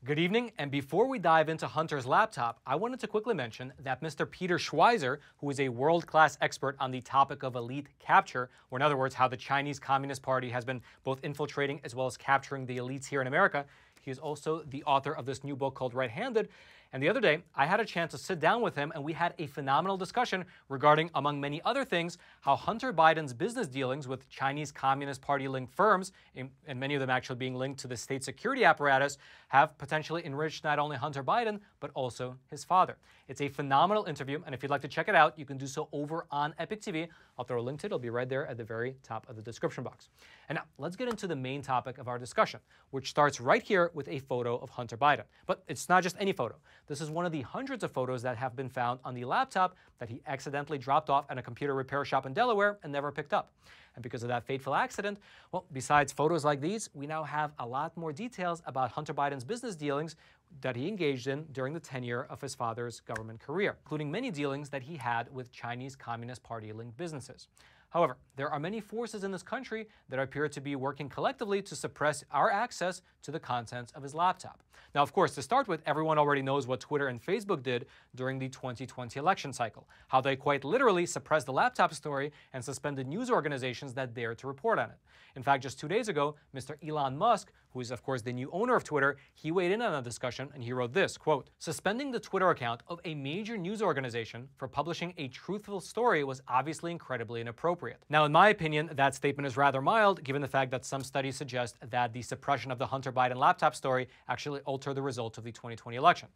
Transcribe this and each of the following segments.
Good evening, and before we dive into Hunter's laptop, I wanted to quickly mention that Mr. Peter Schweizer, who is a world-class expert on the topic of elite capture, or in other words, how the Chinese Communist Party has been both infiltrating as well as capturing the elites here in America, he is also the author of this new book called Right-Handed. And the other day, I had a chance to sit down with him and we had a phenomenal discussion regarding, among many other things, how Hunter Biden's business dealings with Chinese Communist Party-linked firms, and many of them actually being linked to the state security apparatus, have potentially enriched not only Hunter Biden, but also his father. It's a phenomenal interview, and if you'd like to check it out, you can do so over on Epoch TV. I'll throw a link to it. It'll be right there at the very top of the description box. And now, let's get into the main topic of our discussion, which starts right here with a photo of Hunter Biden. But it's not just any photo. This is one of the hundreds of photos that have been found on the laptop that he accidentally dropped off at a computer repair shop in Delaware and never picked up. And because of that fateful accident, well, besides photos like these, we now have a lot more details about Hunter Biden's business dealings that he engaged in during the tenure of his father's government career, including many dealings that he had with Chinese Communist Party-linked businesses. However, there are many forces in this country that appear to be working collectively to suppress our access to the contents of his laptop. Now, of course, to start with, everyone already knows what Twitter and Facebook did during the 2020 election cycle, how they quite literally suppressed the laptop story and suspended news organizations that dared to report on it. In fact, just 2 days ago, Mr. Elon Musk, who is of course the new owner of Twitter, he weighed in on the discussion and he wrote this, quote, "Suspending the Twitter account of a major news organization for publishing a truthful story was obviously incredibly inappropriate." Now, in my opinion, that statement is rather mild, given the fact that some studies suggest that the suppression of the Hunter Biden laptop story actually altered the results of the 2020 election.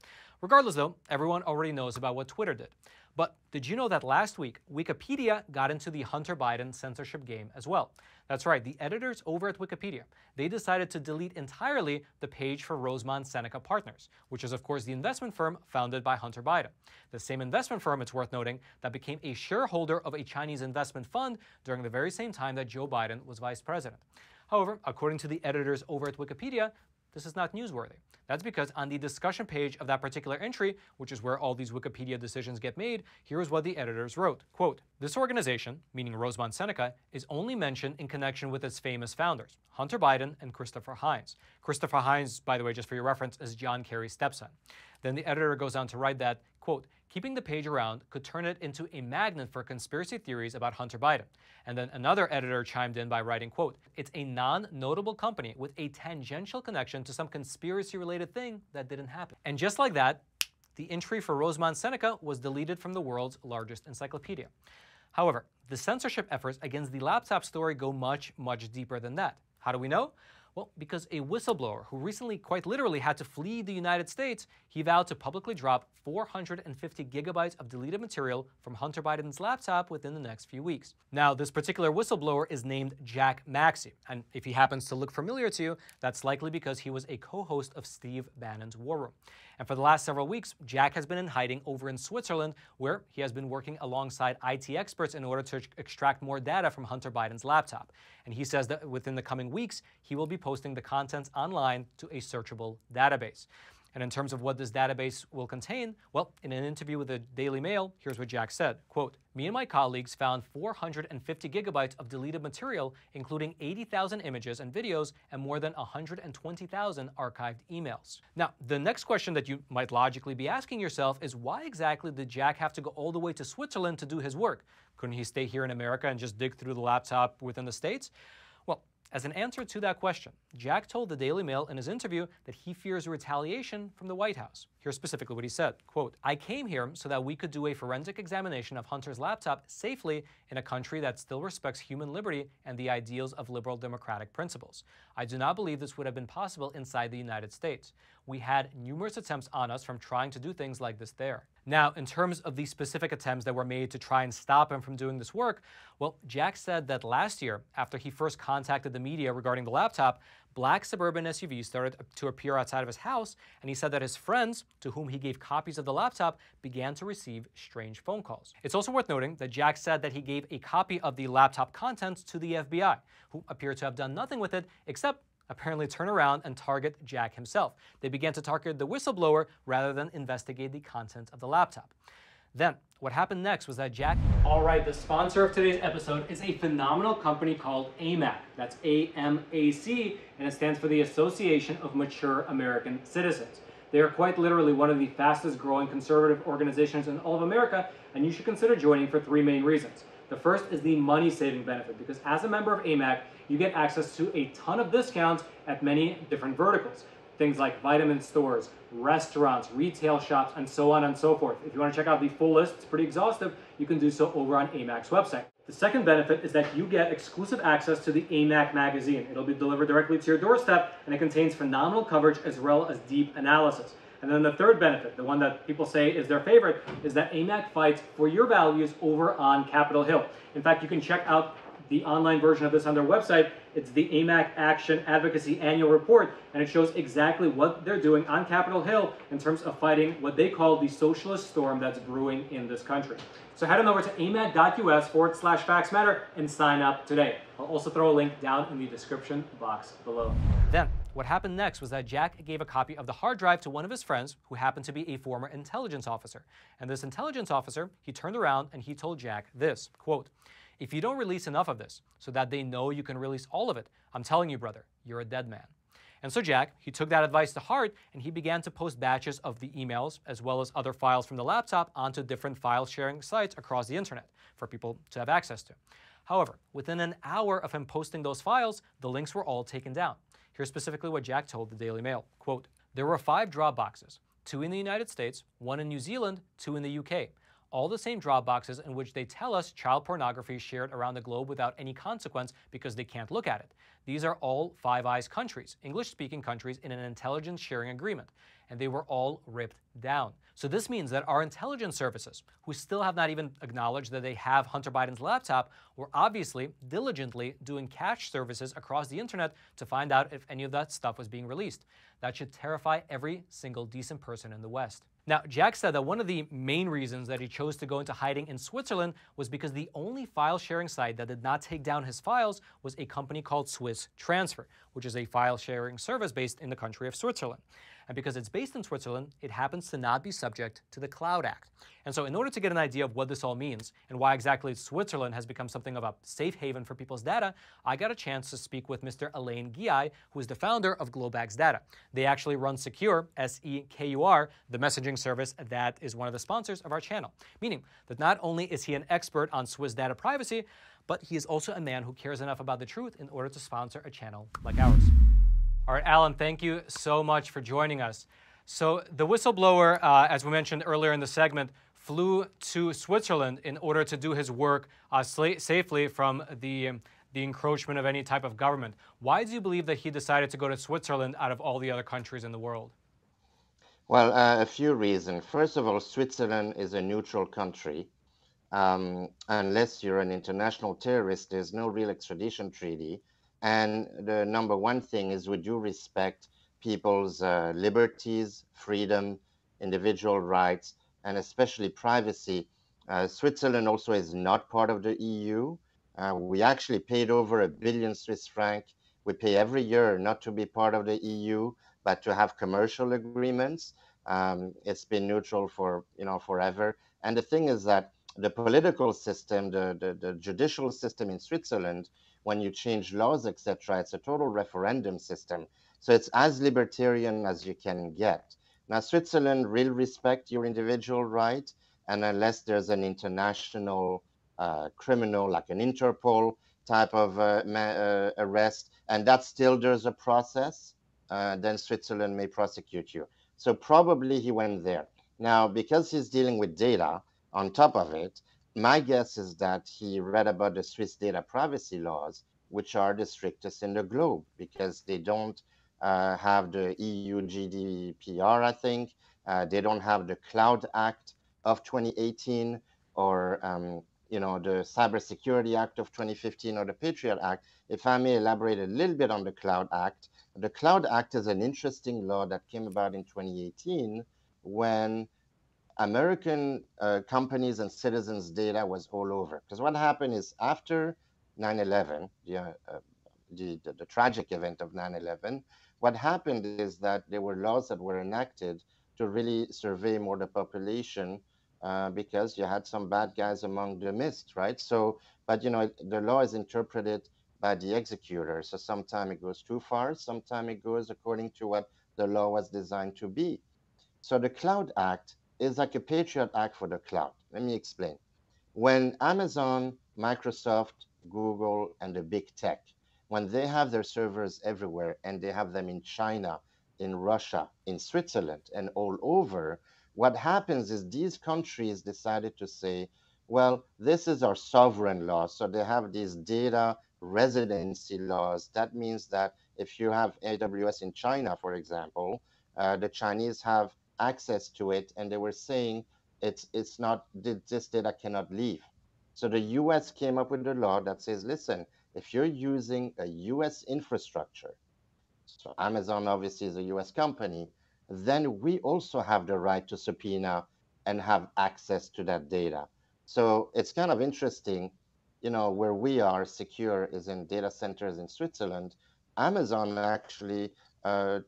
Regardless, though, everyone already knows about what Twitter did. But did you know that last week, Wikipedia got into the Hunter Biden censorship game as well? That's right, the editors over at Wikipedia, they decided to delete entirely the page for Rosemont Seneca Partners, which is of course the investment firm founded by Hunter Biden. The same investment firm, it's worth noting, that became a shareholder of a Chinese investment fund during the very same time that Joe Biden was vice president. However, according to the editors over at Wikipedia, this is not newsworthy. That's because on the discussion page of that particular entry, which is where all these Wikipedia decisions get made, here's what the editors wrote, quote, "This organization," meaning Rosemont Seneca, "is only mentioned in connection with its famous founders, Hunter Biden and Christopher Hines." Christopher Hines, by the way, just for your reference, is John Kerry's stepson. Then the editor goes on to write that, quote, "Keeping the page around could turn it into a magnet for conspiracy theories about Hunter Biden." And then another editor chimed in by writing, quote, "It's a non-notable company with a tangential connection to some conspiracy-related thing that didn't happen." And just like that, the entry for Rosemont Seneca was deleted from the world's largest encyclopedia. However, the censorship efforts against the laptop story go much, much deeper than that. How do we know? Well, because a whistleblower who recently quite literally had to flee the United States, he vowed to publicly drop 450 gigabytes of deleted material from Hunter Biden's laptop within the next few weeks. Now, this particular whistleblower is named Jack Maxey, and if he happens to look familiar to you, that's likely because he was a co-host of Steve Bannon's War Room. And for the last several weeks, Jack has been in hiding over in Switzerland, where he has been working alongside IT experts in order to extract more data from Hunter Biden's laptop. And he says that within the coming weeks, he will be posting the contents online to a searchable database. And in terms of what this database will contain, well, in an interview with the Daily Mail, here's what Jack said, quote, "Me and my colleagues found 450 gigabytes of deleted material, including 80,000 images and videos and more than 120,000 archived emails." Now, the next question that you might logically be asking yourself is, why exactly did Jack have to go all the way to Switzerland to do his work? Couldn't he stay here in America and just dig through the laptop within the States? Well, as an answer to that question, Jack told the Daily Mail in his interview that he fears retaliation from the White House. Here's specifically what he said, quote, "I came here so that we could do a forensic examination of Hunter's laptop safely in a country that still respects human liberty and the ideals of liberal democratic principles. I do not believe this would have been possible inside the United States. We had numerous attempts on us from trying to do things like this there." Now, in terms of the specific attempts that were made to try and stop him from doing this work, well, Jack said that last year, after he first contacted the media regarding the laptop, black suburban SUVs started to appear outside of his house, and he said that his friends, to whom he gave copies of the laptop, began to receive strange phone calls. It's also worth noting that Jack said that he gave a copy of the laptop contents to the FBI, who appeared to have done nothing with it except apparently turn around and target Jack himself. They began to target the whistleblower rather than investigate the contents of the laptop. Then, what happened next was that Jack... All right, the sponsor of today's episode is a phenomenal company called AMAC. That's AMAC, and it stands for the Association of Mature American Citizens. They are quite literally one of the fastest growing conservative organizations in all of America, and you should consider joining for three main reasons. The first is the money saving benefit, because as a member of AMAC, you get access to a ton of discounts at many different verticals. Things like vitamin stores, restaurants, retail shops, and so on and so forth. If you want to check out the full list, it's pretty exhaustive, you can do so over on AMAC's website. The second benefit is that you get exclusive access to the AMAC magazine. It'll be delivered directly to your doorstep, and it contains phenomenal coverage as well as deep analysis. And then the third benefit, the one that people say is their favorite, is that AMAC fights for your values over on Capitol Hill. In fact, you can check out the online version of this on their website. It's the AMAC Action Advocacy Annual Report, and it shows exactly what they're doing on Capitol Hill in terms of fighting what they call the socialist storm that's brewing in this country. So head on over to amac.us/factsmatter and sign up today. I'll also throw a link down in the description box below. Then, what happened next was that Jack gave a copy of the hard drive to one of his friends who happened to be a former intelligence officer. And this intelligence officer, he turned around and he told Jack this, quote, "If you don't release enough of this so that they know you can release all of it, I'm telling you, brother, you're a dead man." And so Jack, he took that advice to heart, and he began to post batches of the emails as well as other files from the laptop onto different file sharing sites across the internet for people to have access to. However, within an hour of him posting those files, the links were all taken down. Here's specifically what Jack told the Daily Mail, quote, "There were 5 drop boxes, 2 in the United States, 1 in New Zealand, 2 in the UK. All the same drop boxes in which they tell us child pornography is shared around the globe without any consequence because they can't look at it. These are all Five Eyes countries, English-speaking countries in an intelligence sharing agreement, and they were all ripped down. So this means that our intelligence services, who still have not even acknowledged that they have Hunter Biden's laptop, were obviously diligently doing cache services across the internet to find out if any of that stuff was being released. That should terrify every single decent person in the West." Now, Jack said that one of the main reasons that he chose to go into hiding in Switzerland was because the only file sharing site that did not take down his files was a company called Swiss Transfer, which is a file sharing service based in the country of Switzerland. And because it's based in Switzerland, it happens to not be subject to the Cloud Act. And so in order to get an idea of what this all means and why exactly Switzerland has become something of a safe haven for people's data, I got a chance to speak with Mr. Alain Guillai, who is the founder of Globax Data. They actually run Sekur, S-E-K-U-R, the messaging service that is one of the sponsors of our channel. Meaning that not only is he an expert on Swiss data privacy, but he is also a man who cares enough about the truth in order to sponsor a channel like ours. All right, Alan, thank you so much for joining us. So the whistleblower, as we mentioned earlier in the segment, flew to Switzerland in order to do his work safely from the encroachment of any type of government. Why do you believe that he decided to go to Switzerland out of all the other countries in the world? Well, a few reasons. First of all, Switzerland is a neutral country. Unless you're an international terrorist, there's no real extradition treaty. And the number one thing is, would you respect people's liberties, freedom, individual rights, and especially privacy? Switzerland also is not part of the EU. We actually paid over €1 billion Swiss franc. We pay every year not to be part of the EU, but to have commercial agreements. It's been neutral for forever. And the thing is that the political system, the judicial system in Switzerland, when you change laws, etc., it's a total referendum system. So it's as libertarian as you can get. Now, Switzerland will respect your individual right, and unless there's an international criminal, like an Interpol type of arrest, and that still there's a process, then Switzerland may prosecute you. So probably he went there. Now, because he's dealing with data on top of it, my guess is that he read about the Swiss data privacy laws, which are the strictest in the globe, because they don't have the EU GDPR, I think. They don't have the Cloud Act of 2018, or the Cybersecurity Act of 2015, or the Patriot Act. If I may elaborate a little bit on the Cloud Act, the Cloud Act is an interesting law that came about in 2018 when American companies and citizens' data was all over. Because what happened is, after 9/11, the tragic event of 9/11, what happened is that there were laws that were enacted to really survey more the population because you had some bad guys among the mist, right? So, but the law is interpreted by the executor. So sometimes it goes too far, sometimes it goes according to what the law was designed to be. So the Cloud Act is like a Patriot Act for the cloud. Let me explain. When Amazon, Microsoft, Google, and the big tech, when they have their servers everywhere and they have them in China, in Russia, in Switzerland, and all over, what happens is these countries decided to say, well, this is our sovereign law. So they have these data residency laws. That means that if you have AWS in China, for example, the Chinese have access to it, and they were saying it's not, this data cannot leave. So the US came up with a law that says, listen, if you're using a US infrastructure, so Amazon obviously is a US company, then we also have the right to subpoena and have access to that data. So it's kind of interesting, where we are secure is in data centers in Switzerland. Amazon actually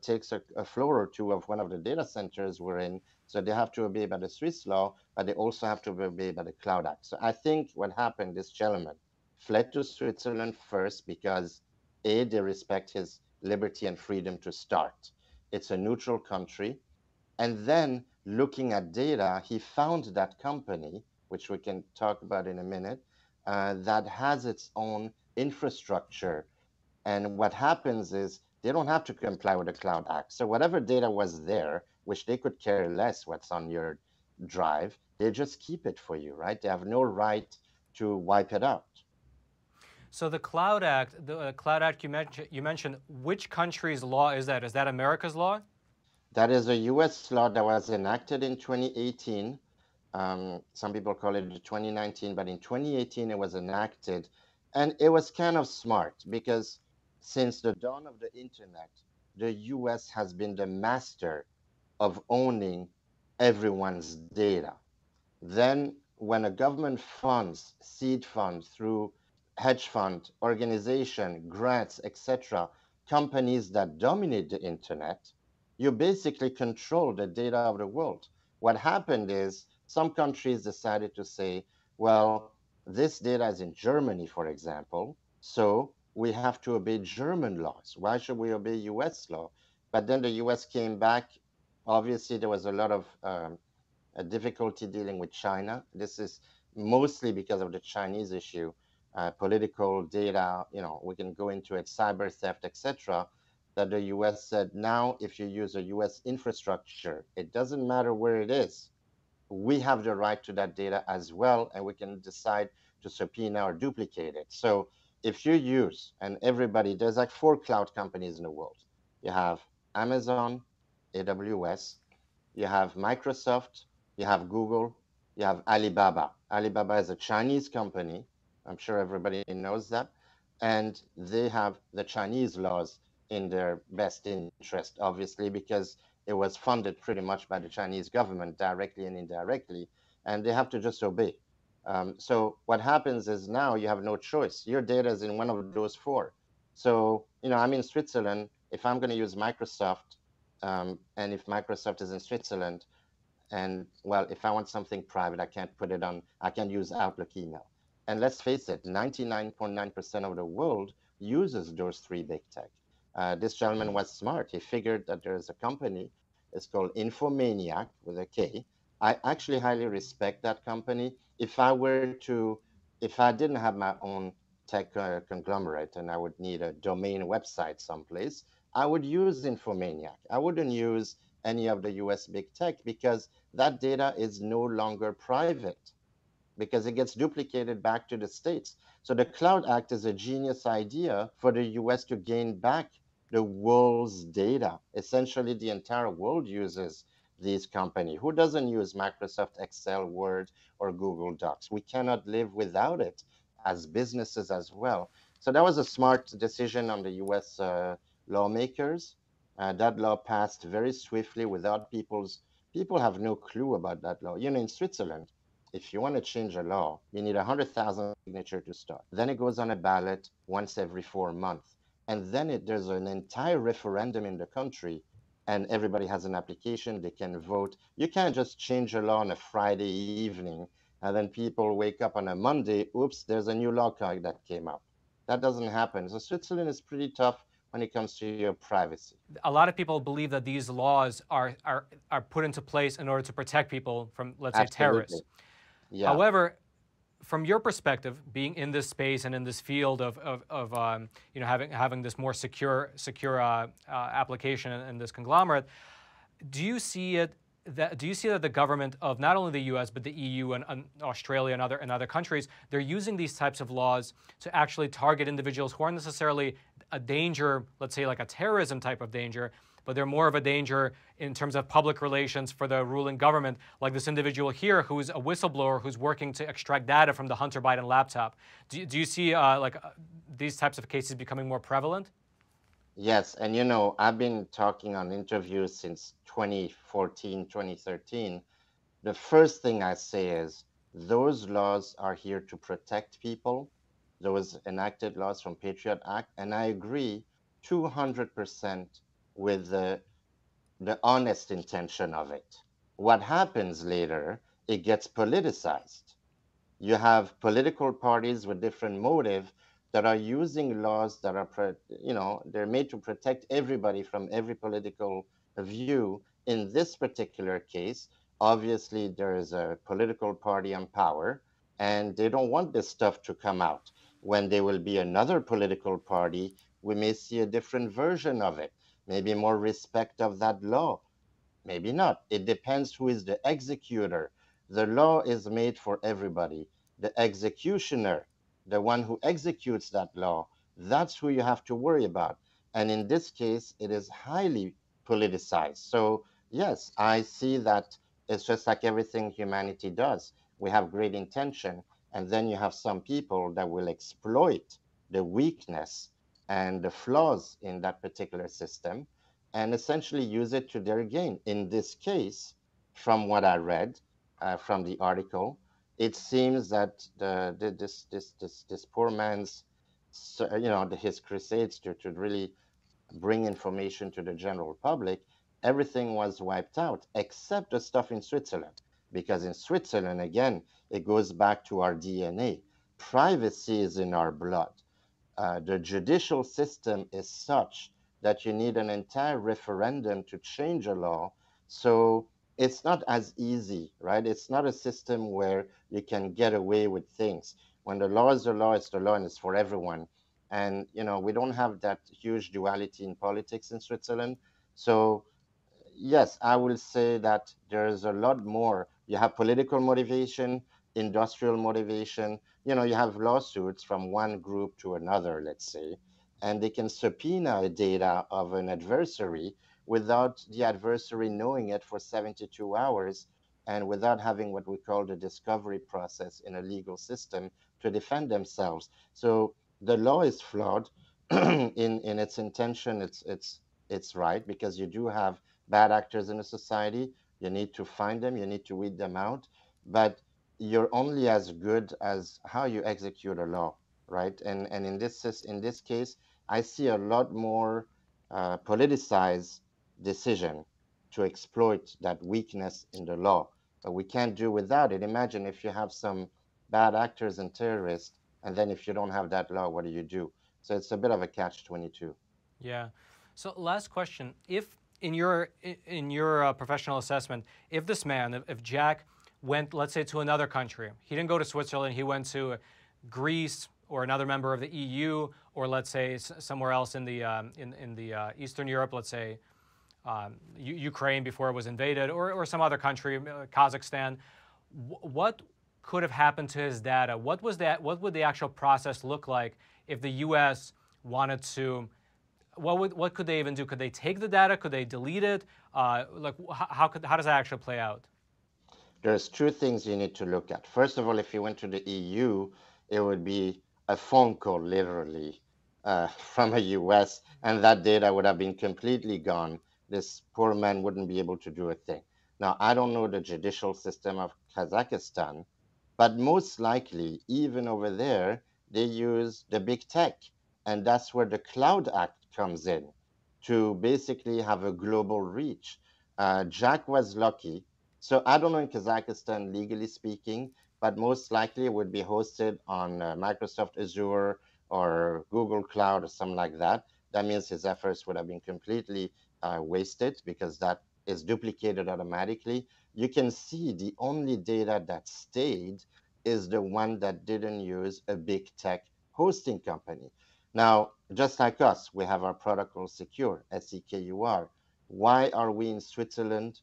takes a floor or two of one of the data centers we're in. So they have to obey by the Swiss law, but they also have to obey by the Cloud Act. So I think what happened, this gentleman fled to Switzerland first because A, they respect his liberty and freedom to start. It's a neutral country. And then looking at data, he found that company, which we can talk about in a minute, that has its own infrastructure. And what happens is they don't have to comply with the Cloud Act. So whatever data was there, which they could care less what's on your drive, they just keep it for you, right? They have no right to wipe it out. So the Cloud Act you mentioned, which country's law is that? Is that America's law? That is a US law that was enacted in 2018. Some people call it 2019, but in 2018 it was enacted. And it was kind of smart because since the dawn of the internet, the US has been the master of owning everyone's data. Then, when a government funds, seed fund through hedge fund, organization, grants, etc., companies that dominate the internet, you basically control the data of the world. What happened is some countries decided to say, well, this data is in Germany, for example, so we have to obey German laws. Why should we obey US law? But then the US came back. Obviously, there was a lot of a difficulty dealing with China. This is mostly because of the Chinese issue, political data. We can go into it, cyber theft, etc. That the U.S. said now, if you use a U.S. infrastructure, it doesn't matter where it is. We have the right to that data as well, and we can decide to subpoena or duplicate it. So if you use, and everybody, there's like 4 cloud companies in the world. You have Amazon, AWS, you have Microsoft, you have Google, you have Alibaba. Alibaba is a Chinese company. I'm sure everybody knows that. And they have the Chinese laws in their best interest, obviously, because it was funded pretty much by the Chinese government directly and indirectly, and they have to just obey. So what happens is now you have no choice. Your data is in one of those 4. So, I'm in Switzerland. If I'm going to use Microsoft, and if Microsoft is in Switzerland, and well, if I want something private, I can't use Outlook email. And let's face it, 99.9% of the world uses those 3 big tech. This gentleman was smart. He figured that there's a company, it's called Infomaniac with a K. I actually highly respect that company. If I didn't have my own tech conglomerate and I would need a domain website someplace, I would use Infomaniac. I wouldn't use any of the US big tech because that data is no longer private because it gets duplicated back to the States. So the Cloud Act is a genius idea for the US to gain back the world's data. Essentially, the entire world uses these companies. Who doesn't use Microsoft Excel, Word, or Google Docs? We cannot live without it as businesses as well. So that was a smart decision on the US lawmakers. That law passed very swiftly without people have no clue about that law. In Switzerland, if you want to change a law, you need 100,000 signatures to start. Then it goes on a ballot once every 4 months. And then there's an entire referendum in the country and everybody has an application, they can vote. You can't just change a law on a Friday evening and then people wake up on a Monday, oops, there's a new law that came up. That doesn't happen. So Switzerland is pretty tough when it comes to your privacy. A lot of people believe that these laws are put into place in order to protect people from, let's say, Absolutely. terrorists. Yeah. However, from your perspective, being in this space and in this field of you know, having this more secure application and this conglomerate, do you see that the government of not only the U.S. but the EU and Australia and other countries, they're using these types of laws to actually target individuals who aren't necessarily a danger, let's say like a terrorism type of danger, but they're more of a danger in terms of public relations for the ruling government, like this individual here who's a whistleblower who's working to extract data from the Hunter Biden laptop. Do you see these types of cases becoming more prevalent? Yes, and you know, I've been talking on interviews since 2014, 2013. The first thing I say is those laws are here to protect people, those enacted laws from Patriot Act, and I agree 200% with the honest intention of it. What happens later, it gets politicized. You have political parties with different motive that are using laws that are, you know, they're made to protect everybody from every political view. In this particular case, obviously there is a political party in power, and they don't want this stuff to come out. When there will be another political party, we may see a different version of it, maybe more respect of that law. Maybe not. It depends who is the executor. The law is made for everybody. The executioner, the one who executes that law, that's who you have to worry about. And in this case, it is highly politicized. So, yes, I see that it's just like everything humanity does. We have great intention, and then you have some people that will exploit the weakness and the flaws in that particular system and essentially use it to their gain. In this case, from what I read from the article, it seems that this poor man's, you know, his crusades to really bring information to the general public, everything was wiped out except the stuff in Switzerland. Because in Switzerland, again, it goes back to our DNA. Privacy is in our blood. The judicial system is such that you need an entire referendum to change a law. So it's not as easy, right? It's not a system where you can get away with things. When the law is the law, it's the law and it's for everyone. And, you know, we don't have that huge duality in politics in Switzerland. So yes, I will say that there's a lot more. You have political motivation, industrial motivation. You know, you have lawsuits from one group to another, let's say, and they can subpoena data of an adversary without the adversary knowing it for 72 hours and without having what we call the discovery process in a legal system to defend themselves. So the law is flawed in its intention. It's right because you do have bad actors in a society. You need to find them, you need to weed them out, but you're only as good as how you execute a law, right? And in this case, I see a lot more politicized decision to exploit that weakness in the law. But we can't do without it. Imagine if you have some bad actors and terrorists, and then if you don't have that law, what do you do? So it's a bit of a catch-22. Yeah. So last question: if in your professional assessment, if this man, if Jack went, let's say, to another country, he didn't go to Switzerland, he went to Greece or another member of the EU, or let's say somewhere else in the Eastern Europe, let's say Ukraine before it was invaded, or some other country, Kazakhstan, what could have happened to his data? What would the actual process look like if the U.S. wanted to? What could they even do? Could they take the data? Could they delete it? Like how does that actually play out? There's two things you need to look at. First of all, if you went to the EU, it would be a phone call, literally, from a US, and that data would have been completely gone. This poor man wouldn't be able to do a thing. Now, I don't know the judicial system of Kazakhstan, but most likely, even over there, they use the big tech, and that's where the Cloud Act comes in to basically have a global reach. Jack was lucky. So I don't know in Kazakhstan, legally speaking, but most likely it would be hosted on Microsoft Azure or Google Cloud or something like that. That means his efforts would have been completely wasted because that is duplicated automatically. You can see the only data that stayed is the one that didn't use a big tech hosting company. Now, just like us, we have our product called Sekur, S-E-K-U-R. Why are we in Switzerland?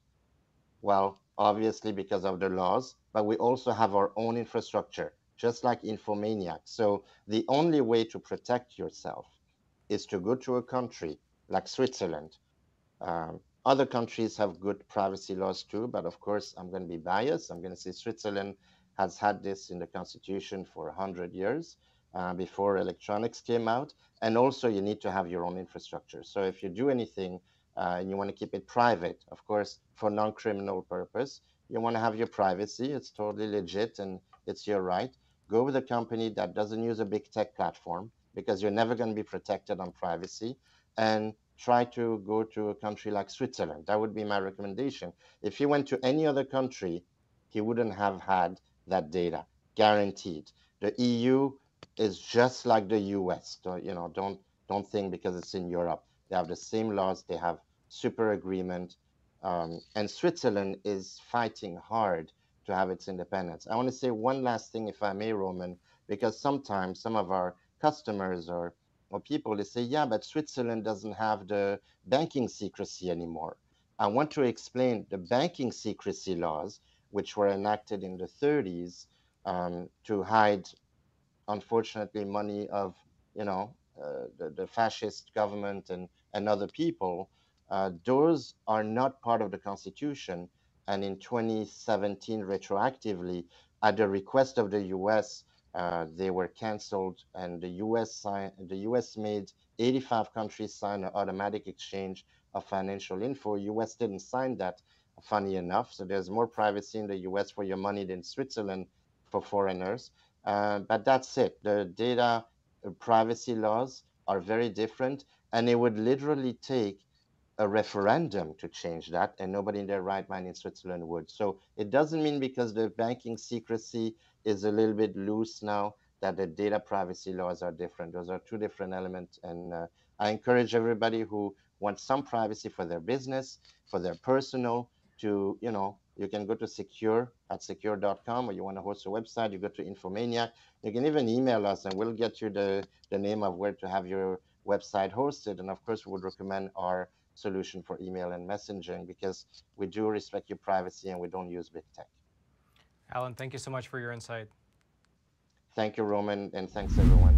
Well, obviously because of the laws, but we also have our own infrastructure, just like Infomaniac. So the only way to protect yourself is to go to a country like Switzerland. Other countries have good privacy laws too, but of course, I'm going to be biased. I'm going to say Switzerland has had this in the constitution for 100 years before electronics came out. And also, you need to have your own infrastructure. So if you do anything and you want to keep it private, of course, for non-criminal purpose, you want to have your privacy. It's totally legit and it's your right. Go with a company that doesn't use a big tech platform because you're never going to be protected on privacy. And try to go to a country like Switzerland. That would be my recommendation. If he went to any other country, he wouldn't have had that data, guaranteed. The EU is just like the US. Don't think because it's in Europe. They have the same laws. They have super agreement. And Switzerland is fighting hard to have its independence. I want to say one last thing, if I may, Roman, because sometimes some of our customers or people, they say, yeah, but Switzerland doesn't have the banking secrecy anymore. I want to explain the banking secrecy laws, which were enacted in the 30s to hide, unfortunately, money of, the fascist government and other people. Those are not part of the Constitution. And in 2017, retroactively, at the request of the US, they were canceled, and the US made 85 countries sign an automatic exchange of financial info. US didn't sign that, funny enough. So there's more privacy in the US for your money than Switzerland for foreigners. But that's it. The data privacy laws are very different, and it would literally take a referendum to change that, and nobody in their right mind in Switzerland would. So it doesn't mean because the banking secrecy is a little bit loose now that the data privacy laws are different. Those are two different elements, and I encourage everybody who wants some privacy for their business, for their personal, to, you can go to sekur.com, or you want to host a website, you go to Infomaniac. You can even email us and we'll get you the name of where to have your website hosted. And of course, we would recommend our solution for email and messaging because we do respect your privacy and we don't use big tech. Alan, thank you so much for your insight. Thank you, Roman, and thanks, everyone.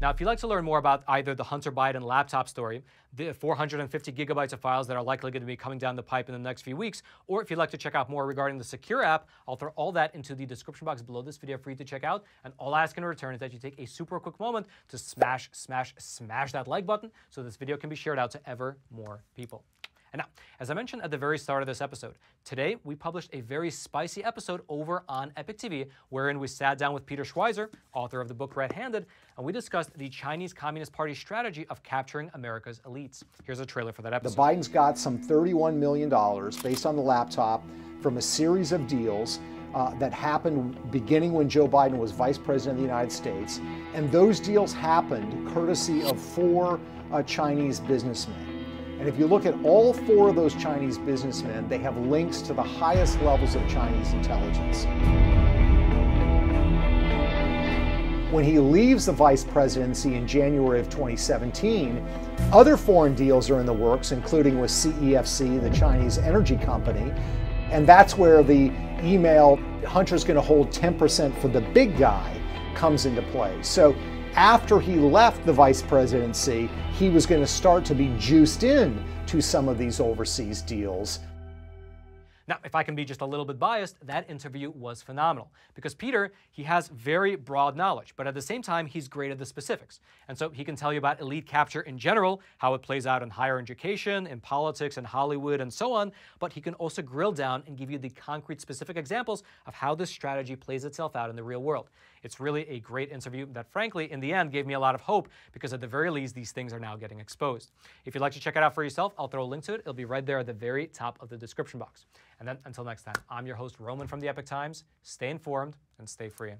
Now, if you'd like to learn more about either the Hunter Biden laptop story, the 450 gigabytes of files that are likely going to be coming down the pipe in the next few weeks, or if you'd like to check out more regarding the Sekur app, I'll throw all that into the description box below this video for you to check out. And all I ask in return is that you take a super quick moment to smash that like button so this video can be shared out to ever more people. And now, as I mentioned at the very start of this episode, today we published a very spicy episode over on Epoch TV, wherein we sat down with Peter Schweizer, author of the book Red-Handed, and we discussed the Chinese Communist Party strategy of capturing America's elites. Here's a trailer for that episode. The Bidens got some $31 million based on the laptop from a series of deals that happened beginning when Joe Biden was Vice President of the United States. And those deals happened courtesy of 4 Chinese businessmen. And if you look at all 4 of those Chinese businessmen, they have links to the highest levels of Chinese intelligence. When he leaves the vice presidency in January of 2017, other foreign deals are in the works, including with CEFC, the Chinese energy company. And that's where the email, Hunter's going to hold 10% for the big guy, comes into play. So after he left the vice presidency, he was going to start to be juiced in to some of these overseas deals. Now, if I can be just a little bit biased, that interview was phenomenal because Peter, he has very broad knowledge, but at the same time, he's great at the specifics. And so he can tell you about elite capture in general, how it plays out in higher education, in politics, in Hollywood, and so on, but he can also grill down and give you the concrete specific examples of how this strategy plays itself out in the real world. It's really a great interview that, frankly, in the end, gave me a lot of hope because at the very least, these things are now getting exposed. If you'd like to check it out for yourself, I'll throw a link to it. It'll be right there at the very top of the description box. And then until next time, I'm your host, Roman from the Epoch Times. Stay informed and stay free.